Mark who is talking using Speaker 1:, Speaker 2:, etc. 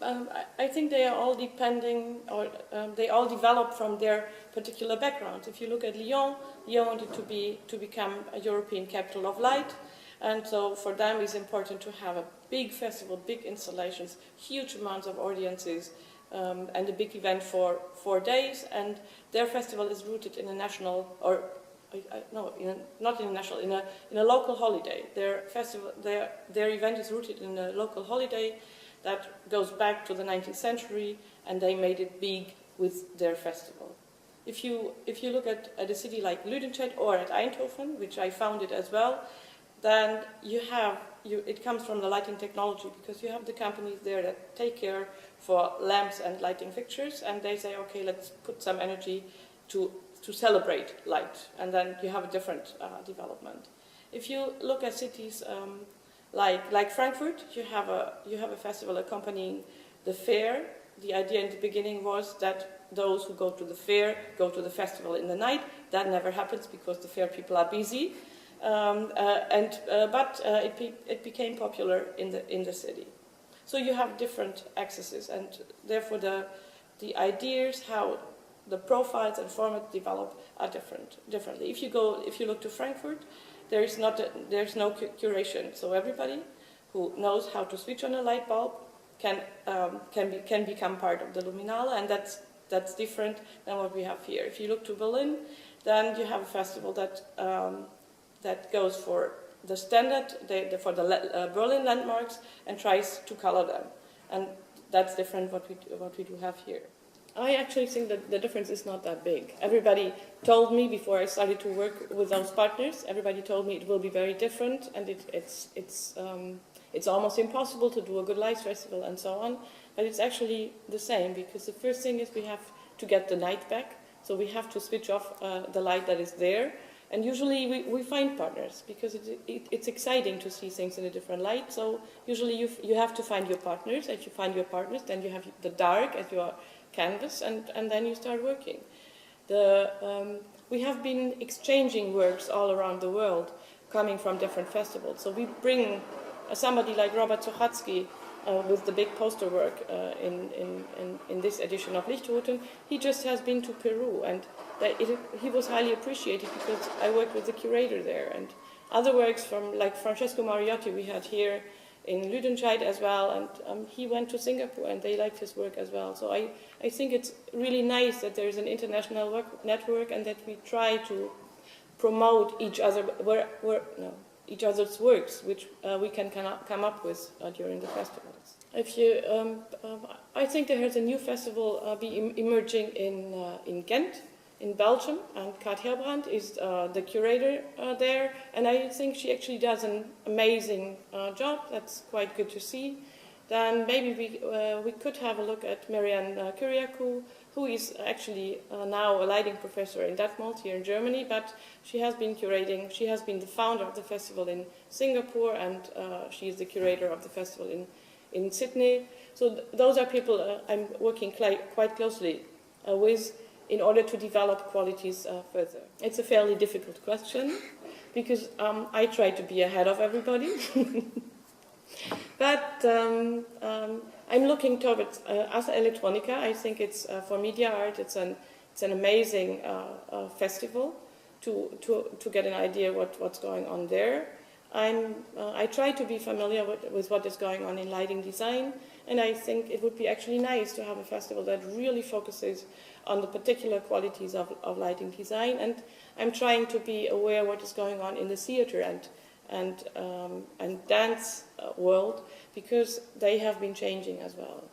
Speaker 1: I think they are all depending, or they all develop from their particular backgrounds. If you look at Lyon, Lyon wanted to become a European capital of light, and so for them it's important to have a big festival, big installations, huge amounts of audiences, and a big event for 4 days. And their festival is rooted in a national, or not in a national, in a local holiday. Their festival, their event is rooted in a local holiday that goes back to the 19th century, and they made it big with their festival. If you look at a city like Lüdenscheid or at Eindhoven, which I founded as well, then it comes from the lighting technology, because you have the companies there that take care for lamps and lighting fixtures, and they say, okay, let's put some energy to celebrate light, and then you have a different development. If you look at cities like Frankfurt, you have a festival accompanying the fair. The idea in the beginning was that those who go to the fair go to the festival in the night. That never happens because the fair people are busy, but it became popular in the city. So you have different accesses, and therefore the ideas, how the profiles and formats develop are differently. If you look to Frankfurt, there's no curation, so everybody who knows how to switch on a light bulb can become part of the Luminale, and that's different than what we have here. If you look to Berlin, then you have a festival that goes for the standard, for the Berlin landmarks, and tries to color them, and that's different what we do have here. I actually think that the difference is not that big. Everybody told me before I started to work with those partners, everybody told me it will be very different, and it's almost impossible to do a good light festival and so on. But it's actually the same, because the first thing is we have to get the night back. So we have to switch off the light that is there. And usually we find partners, because it's exciting to see things in a different light. So usually you have to find your partners. If you find your partners, then you have the dark as your canvas, and then you start working. We have been exchanging works all around the world, coming from different festivals. So we bring somebody like Robert Sochatzky with the big poster work in this edition of Lichtrouten. He just has been to Peru, and he was highly appreciated because I worked with the curator there. And other works from like Francesco Mariotti we had here in Lüdenscheid as well, and he went to Singapore and they liked his work as well. So I think it's really nice that there's an international network, and that we try to promote each other's works, which we can come up with during the festivals. I think there is a new festival emerging in Ghent, in Belgium, and Kat Herbrand is the curator there, and I think she actually does an amazing job. That's quite good to see. Then maybe we could have a look at Marianne Kyriakou, who is actually now a lighting professor in Detmold here in Germany, but she has been curating, she has been the founder of the festival in Singapore, and she is the curator of the festival in Sydney. So those are people I'm working quite closely with in order to develop qualities further. It's a fairly difficult question, because I try to be ahead of everybody. But I'm looking towards Asa Electronica. I think it's for media art. It's an amazing festival to get an idea what's going on there. I try to be familiar with what is going on in lighting design, and I think it would be actually nice to have a festival that really focuses on the particular qualities of lighting design. And I'm trying to be aware what is going on in the theater and dance world, because they have been changing as well.